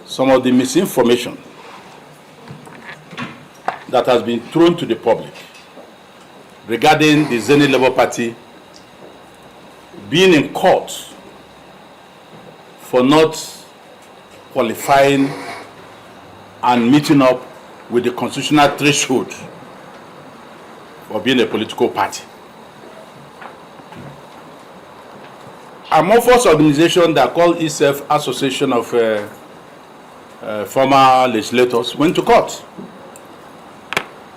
some of the misinformation that has been thrown to the public regarding the Zenith Labour Party being in court for not qualifying and meeting up with the constitutional threshold for being a political party. Amorphous organization that called itself Association of Former Legislators went to court.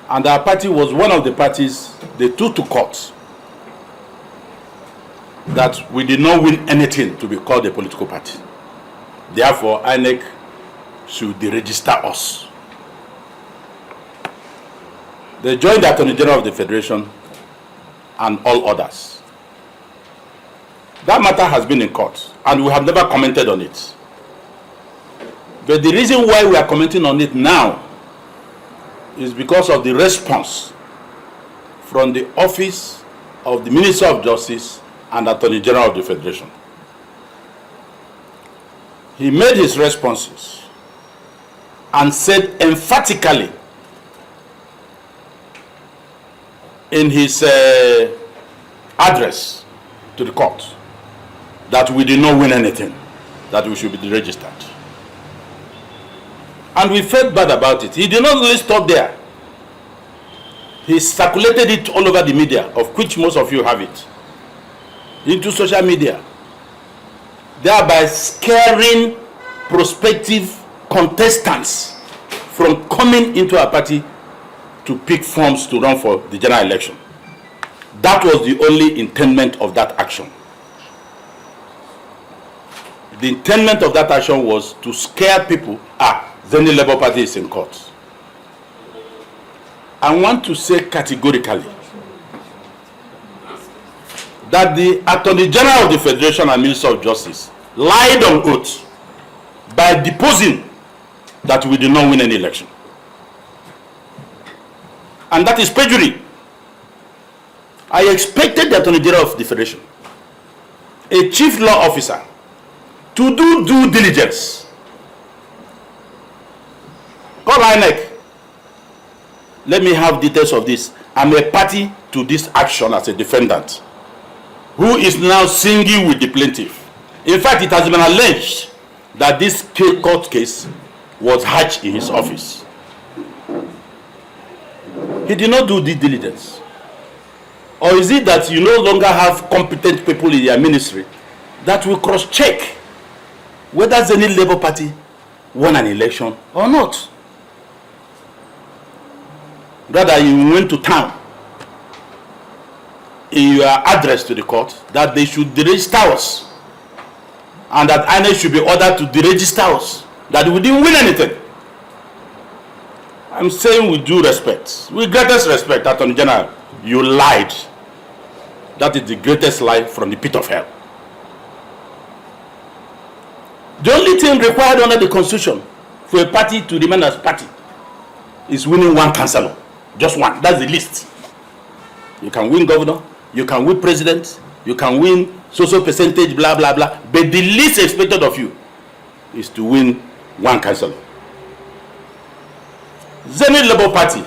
And our party was one of the parties they took to court that we did not win anything to be called a political party. Therefore, INEC should deregister us. They joined the Attorney General of the Federation and all others. That matter has been in court, and we have never commented on it. But the reason why we are commenting on it now is because of the response from the Office of the Minister of Justice and Attorney General of the Federation. He made his responses and said emphatically in his address to the court that we did not win anything, that we should be deregistered. And we felt bad about it. He did not only stop there. He circulated it all over the media, of which most of you have it, into social media, thereby scaring prospective contestants from coming into our party to pick forms to run for the general election. That was the only intent of that action. The intent of that action was to scare people. Zenith Labour Party is in court. I want to say categorically that the Attorney General of the Federation and Minister of Justice lied on oath by deposing that we did not win any election. And that is perjury. I expected the Attorney General of the Federation, a chief law officer, to do due diligence. Call INEC. Let me have details of this. I'm a party to this action as a defendant, who is now singing with the plaintiff. In fact, it has been alleged that this court case was hatched in his office. He did not do due diligence. Or is it that you no longer have competent people in your ministry that will cross-check whether Zenith Labour Party won an election or not? Rather, you went to town in your address to the court that they should deregister us, and that INEC should be ordered to deregister us, that we didn't win anything. I'm saying with due respect, with greatest respect, Attorney General, you lied. That is the greatest lie from the pit of hell. The only thing required under the Constitution for a party to remain as party is winning one councillor. Just one. That's the list. You can win governor, you can win president, you can win social percentage, blah, blah, blah. But the least expected of you is to win one councillor. Zenith Labour Party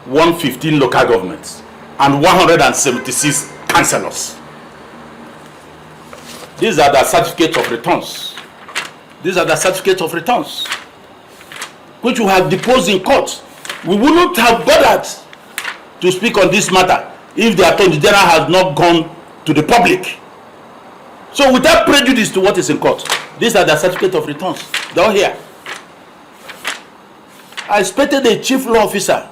won 15 local governments and 176 councillors. These are the certificates of returns. These are the certificates of returns which we have deposed in court. We wouldn't have bothered to speak on this matter if the Attorney General has not gone to the public. So without prejudice to what is in court, these are the certificates of returns. They're all here. I expected a chief law officer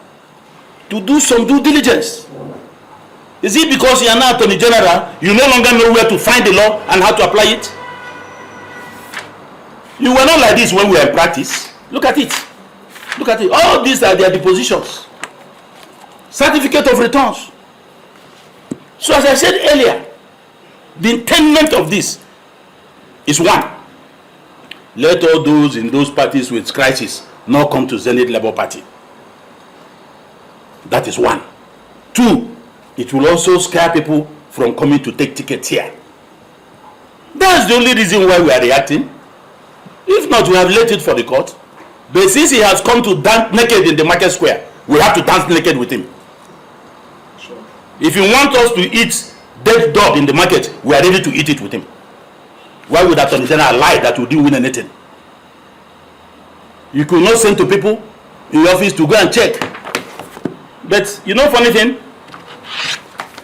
to do some due diligence. Is it because you are now Attorney General, you no longer know where to find the law and how to apply it? You were not like this when we were in practice. Look at it. Look at it. All these are their depositions. Certificate of returns. So as I said earlier, the intent of this is one. Let all those in those parties with crisis not come to Zenith Labour Party. That is one. Two, it will also scare people from coming to take tickets here. That's the only reason why we are reacting. If If not, we have left it for the court. But since he has come to dance naked in the market square, we have to dance naked with him. Sure. If you want us to eat dead dog in the market, we are ready to eat it with him. Why would Attorney General lie that we didn't win anything? You could not send to people in the office to go and check. But you know, funny thing,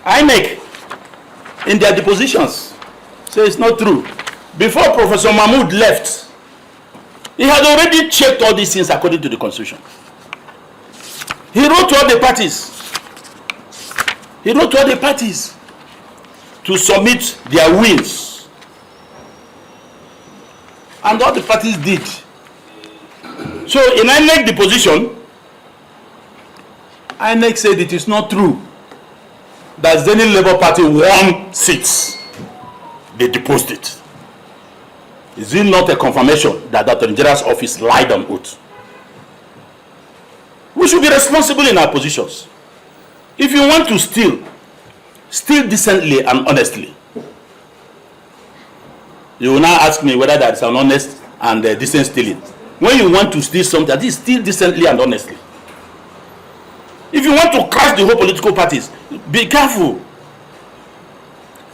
INEC in their depositions say it's not true. Before Professor Mahmoud left, he had already checked all these things according to the Constitution. He wrote to all the parties. He wrote to all the parties to submit their wins. And all the parties did. So in INEC deposition, INEC said it is not true that Zenith Labour Party won seats. They deposed it. Is it not a confirmation that the Attorney General's office lied on oath? We should be responsible in our positions. If you want to steal decently and honestly. You will now ask me whether that is an honest and decent stealing. When you want to steal something, that is steal decently and honestly. If you want to crush the whole political parties, be careful.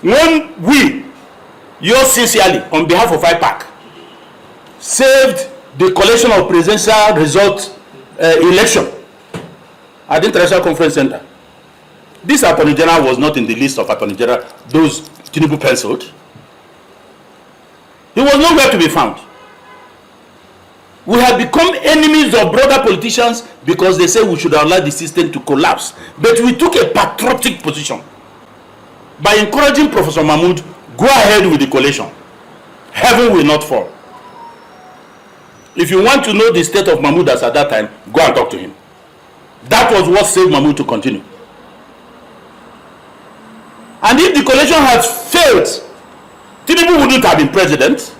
When we, yours sincerely, on behalf of IPAC, saved the collection of presidential result election at the International Conference Center, this Attorney General was not in the list of Attorney General, those Tinubu penciled. He was nowhere to be found. We have become enemies of brother politicians because they say we should allow the system to collapse. But we took a patriotic position by encouraging Professor Mahmoud, go ahead with the coalition. Heaven will not fall. If you want to know the state of Mahmoud as at that time, go and talk to him. That was what saved Mahmoud to continue. And if the coalition has failed, Tinubu wouldn't have been president.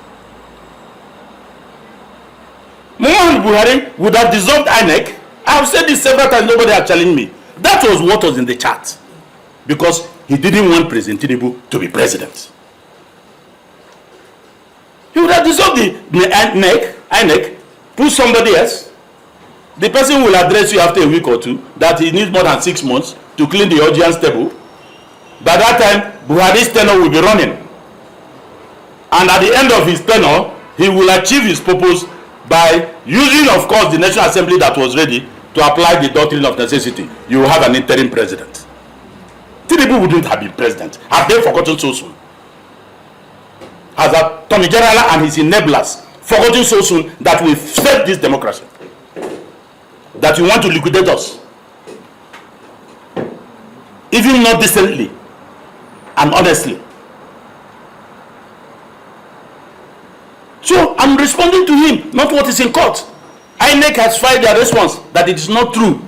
Muhammadu Buhari would have dissolved INEC. I have said this several times, nobody has challenged me. That was what was in the chart. Because he didn't want President Tinubu to be president. He would have dissolved the INEC, put somebody else. The person will address you after a week or two that he needs more than 6 months to clean the audience table. By that time, Buhari's tenure will be running. And at the end of his tenure, he will achieve his purpose by using, of course, the National Assembly that was ready to apply the doctrine of necessity. You will have an interim president. Tinubu wouldn't have been president. Have they forgotten so soon? Has Attorney General and his enablers forgotten so soon that we saved this democracy? That you want to liquidate us? Even not decently and honestly. So I'm responding to him, not what is in court. INEC has filed their response that it is not true.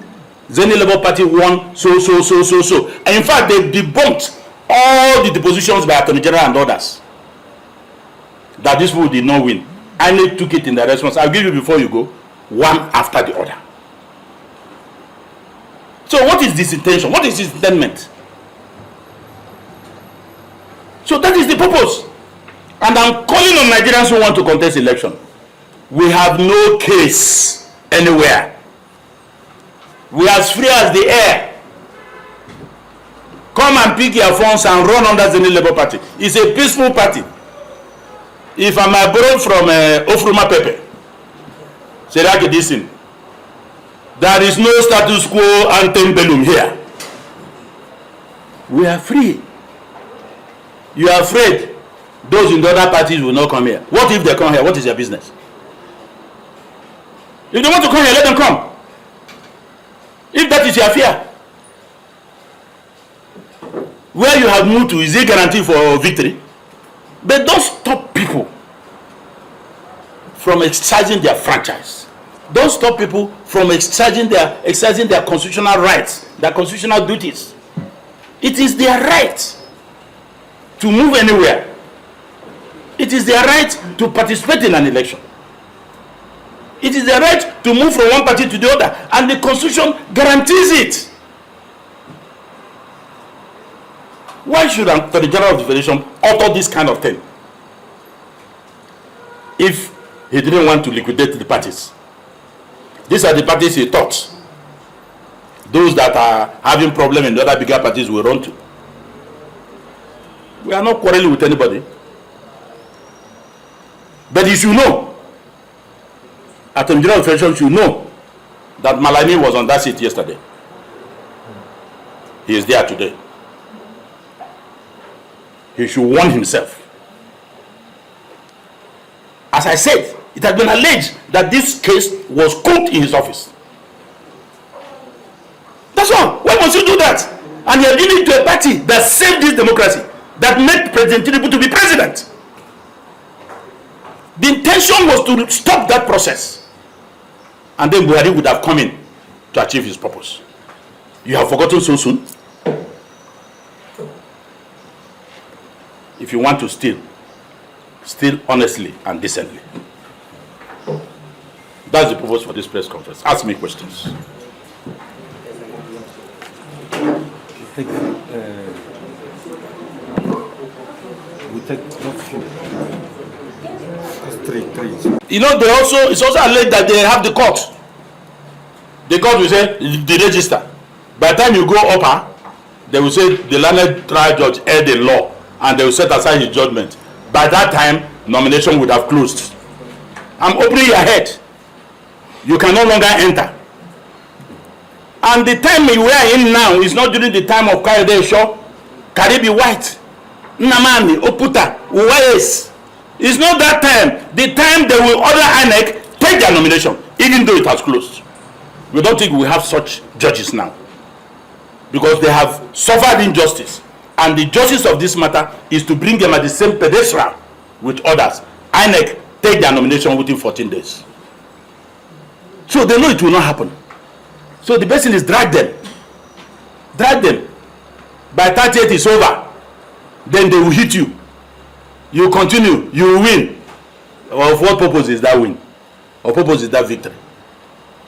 Zenith Labour Party won so. And in fact, they debunked all the depositions by Attorney General and others that this people did not win. INEC took it in their response. I'll give you before you go, one after the other. So what is this intention? What is this intent? So that is the purpose. And I'm calling on Nigerians who want to contest election. We have no case anywhere. We are as free as the air. Come and pick your phones and run under the Zenith Labour Party. It's a peaceful party. If I might borrow from Ofruma Pepe, Seraki Disin, there is no status quo antebellum here. We are free. You are afraid those in the other parties will not come here. What if they come here? What is their business? If they want to come here, let them come. If that is your fear, where you have moved to, is it guaranteed for victory? But don't stop people from exercising their franchise. Don't stop people from exercising their constitutional rights, their constitutional duties. It is their right to move anywhere. It is their right to participate in an election. It is their right to move from one party to the other, and the Constitution guarantees it. Why should the General of the Federation utter this kind of thing? If He didn't want to liquidate the parties. These are the parties he thought those that are having problems in the other bigger parties will run to. We are not quarreling with anybody. But you should know, Attorney General of the Federation should know that Malami was on that seat yesterday. He is there today. He should warn himself. As I said, it has been alleged that this case was cooked in his office. That's all. Why must you do that? And you're giving it to a party that saved this democracy, that made President Tinubu to be president. The intention was to stop that process. And then Buhari would have come in to achieve his purpose. You have forgotten so soon? If you want to steal honestly and decently. That's the purpose for this press conference. Ask me questions. We take not few. Three. You know, it's also alleged that they have the court. The court will say, deregister. By the time you go upper, they will say the learned trial judge heard the law and they will set aside his judgment. By that time, nomination would have closed. I'm opening your head. You can no longer enter. And the time we are in now is not during the time of Kayode Shaw, Karibi White, Nnamani, Oputa, Uwais. It's not that time. The time they will order INEC take their nomination, even though it has closed. We don't think we have such judges now. Because they have suffered injustice. And the justice of this matter is to bring them at the same pedestal with others. INEC take their nomination within 14 days. So they know it will not happen. So the best thing is drag them. Drag them. By 38 it's over. Then they will hit you. You continue. You will win. Of what purpose is that win? Of purpose is that victory?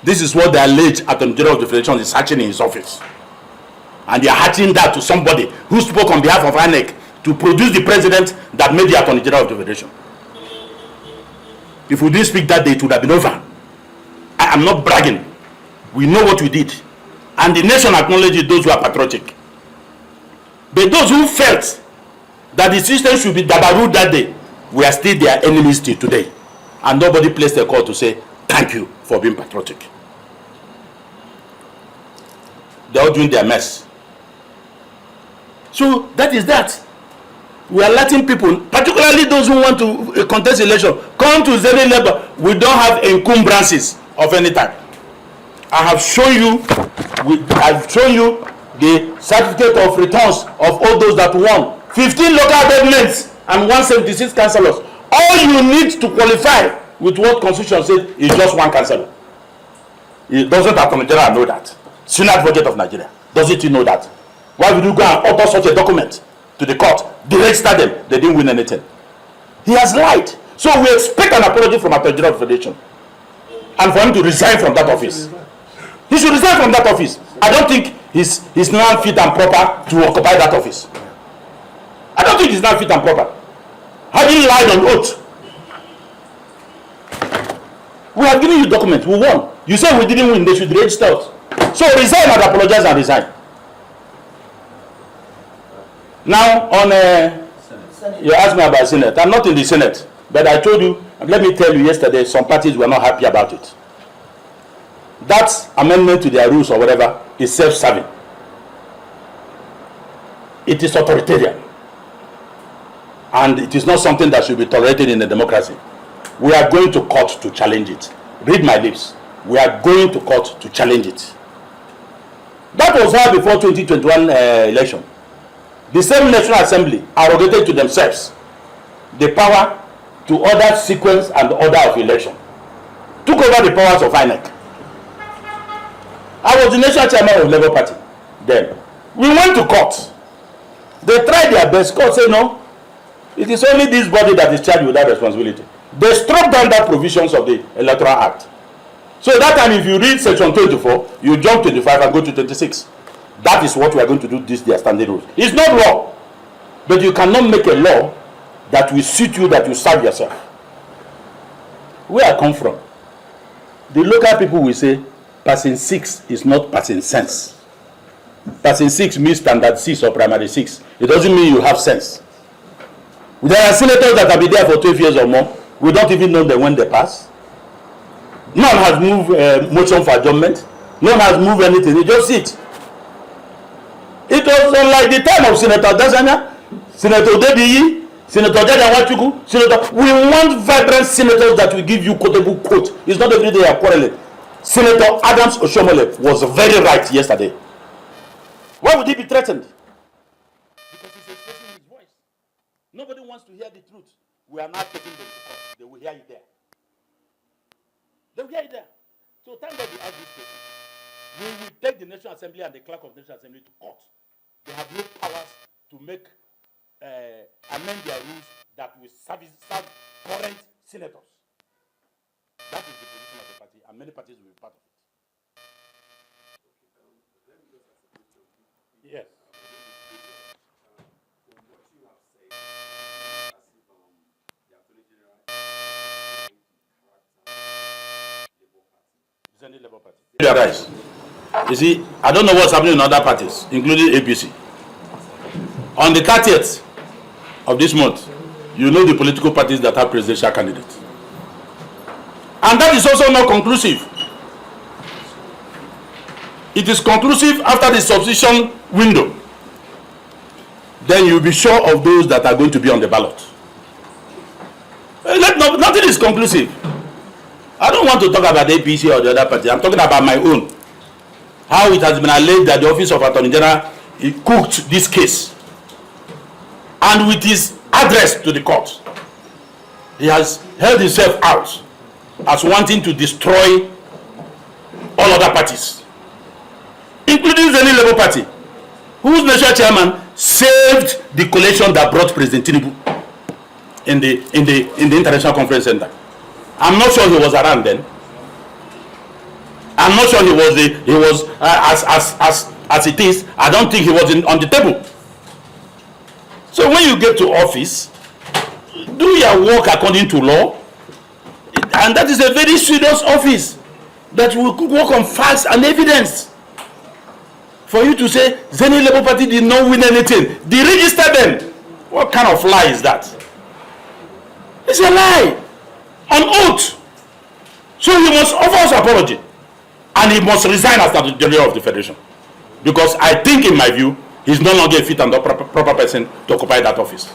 This is what the alleged Attorney General of the Federation is hatching in his office. And they are hatching that to somebody who spoke on behalf of INEC to produce the president that made the Attorney General of the Federation. If we didn't speak that day, it would have been over. I am not bragging. We know what we did. And the nation acknowledges those who are patriotic. But those who felt that the system should be dabarooed that day, we are still their enemies till today. And nobody placed a call to say, thank you for being patriotic. They are all doing their mess. So that is that. We are letting people, particularly those who want to contest election, come to Zenith Labour. We don't have encumbrances of any type. I have shown you the certificate of returns of all those that won. 15 local governments and 176 councillors. All you need to qualify with what Constitution says is just one councillor. It doesn't Attorney General know that. Senate budget of Nigeria. Doesn't he know that? Why would you go and author such a document to the court? Deregister them. They didn't win anything. He has lied. So we expect an apology from Attorney General of the Federation. And for him to resign from that office. He should resign from that office. I don't think he's now fit and proper to occupy that office. I don't think he's now fit and proper. Having lied on oath. We have given you documents. We won. You say we didn't win. They should register us. So resign and apologize and resign. Now on you asked me about Senate. I'm not in the Senate, but I told you. Let me tell you, yesterday some parties were not happy about it. That amendment to their rules or whatever is self-serving. It is authoritarian, and it is not something that should be tolerated in a democracy. We are going to court to challenge it. Read my lips. We are going to court to challenge it. That was how before 2021 election. The same National Assembly arrogated to themselves the power to order sequence and order of election. Took over the powers of INEC. I was the national chairman of Labour Party then. We went to court. They tried their best. Court said no. It is only this body that is charged with that responsibility. They struck down that provisions of the Electoral Act. So at that time, if you read section 24, you jump 25 and go to 26. That is what we are going to do this their standing rules. It's not law. But you cannot make a law that will suit you, that you serve yourself. where I come from, the local people will say, passing 6 is not passing sense. Passing 6 means standard 6 or primary 6. It doesn't mean you have sense. There are senators that have been there for 12 years or more. We don't even know them when they pass. None has moved motion for adjournment. None has moved anything. They just sit. It was like the time of Senator Dazanya, Senator Debiyi, Senator Nwanyanwu, Senator. We want vibrant senators that will give you quotable quote. It's not every day they are quarreling. Senator Adams Oshomole was very right yesterday. Why would he be threatened? Because he's expressing his voice. Nobody wants to hear the truth. We are not taking them to court. They will hear it there. They will hear it there. So thank God we have this person. We will take the National Assembly and the clerk of the National Assembly to court. They have no powers to make amend their rules that will serve current senators. That is the position of the party, and many parties will be part of it. Yes. From what you have said, as if the Attorney General is Zenith Labour Party. You are right. You see, I don't know what's happening in other parties, including APC. On the 30th of this month, you know the political parties that have presidential candidates. And that is also not conclusive. It is conclusive after the substitution window. Then you'll be sure of those that are going to be on the ballot. Nothing is conclusive. I don't want to talk about the APC or the other party. I'm talking about my own. How it has been alleged that the Office of Attorney General cooked this case. And with his address to the court, he has held himself out as wanting to destroy all other parties, including the Zenith Labour Party, whose national chairman saved the coalition that brought President Tinubu in the International Conference Center. I'm not sure he was around then. I'm not sure he was as it is. I don't think he was on the table. So when you get to office, do your work according to law, and that is a very serious office that will work on facts and evidence. For you to say Zenith Labour Party did not win anything, deregister them. What kind of lie is that? It's a lie on oath. So he must offer us apology, and he must resign as the General of the Federation, because I think, in my view, he's no longer a fit and proper person to occupy that office.